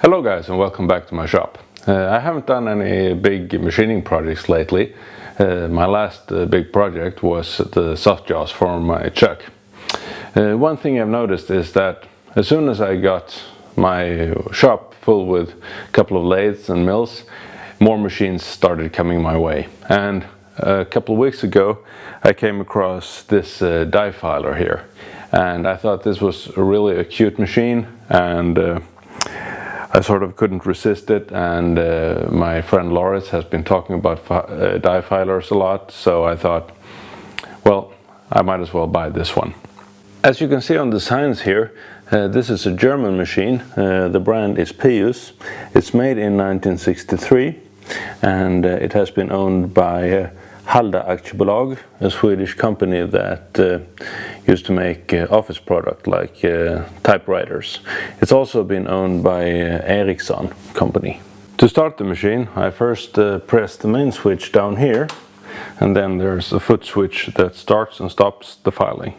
Hello guys, and welcome back to my shop. I haven't done any big machining projects lately. My last big project was the soft jaws for my chuck. One thing I've noticed is that as soon as I got my shop full with a couple of lathes and mills, more machines started coming my way. And a couple of weeks ago I came across this Die Filer here, and I thought this was really a cute machine, and I sort of couldn't resist it, and my friend Loris has been talking about Die Filers a lot, so I thought, well, I might as well buy this one. As you can see on the signs here, this is a German machine. The brand is Pius. It's made in 1963, and it has been owned by Halda Aktiebolag, a Swedish company that used to make office product like typewriters. It's also been owned by Ericsson company. To start the machine, I first press the main switch down here, and then there's a foot switch that starts and stops the filing.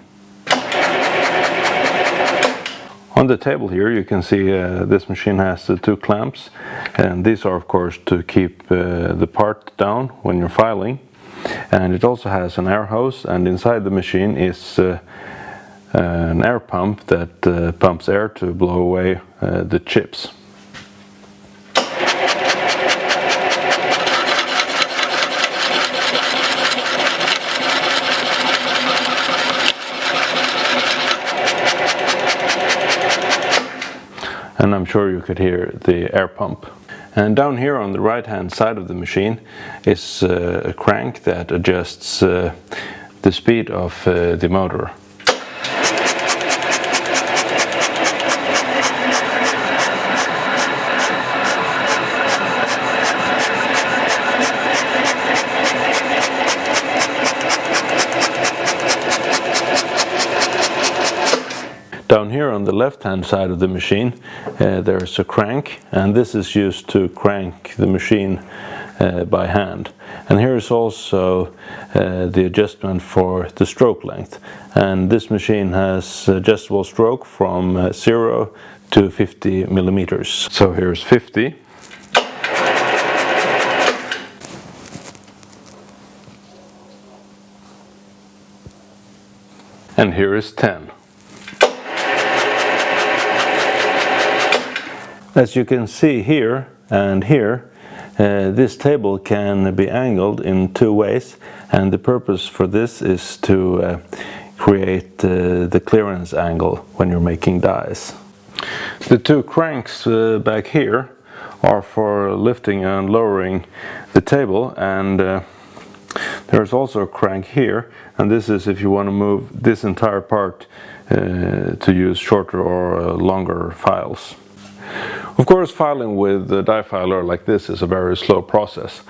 On the table here you can see this machine has two clamps, and these are of course to keep the part down when you're filing. And it also has an air hose, and inside the machine is an air pump that pumps air to blow away the chips. And I'm sure you could hear the air pump. And down here on the right hand side of the machine is a crank that adjusts the speed of the motor. Down here on the left hand side of the machine there's a crank, and this is used to crank the machine by hand. And here is also the adjustment for the stroke length, and this machine has adjustable stroke from 0 to 50 millimeters. So here's 50. And here is 10. As you can see here and here, this table can be angled in two ways, and the purpose for this is to create the clearance angle when you're making dies. The two cranks back here are for lifting and lowering the table, and there's also a crank here, and this is if you want to move this entire part to use shorter or longer files. Of course, filing with a Die Filer like this is a very slow process,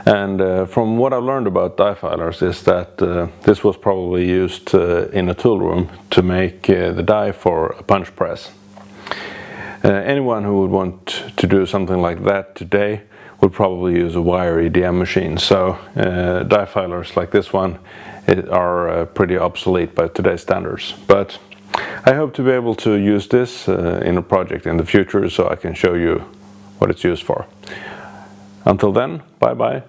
and from what I've learned about Die Filers is that this was probably used in a tool room to make the die for a punch press. Anyone who would want to do something like that today would probably use a wire EDM machine, so Die Filers like this one are pretty obsolete by today's standards. But I hope to be able to use this in a project in the future, so I can show you what it's used for. Until then, bye bye.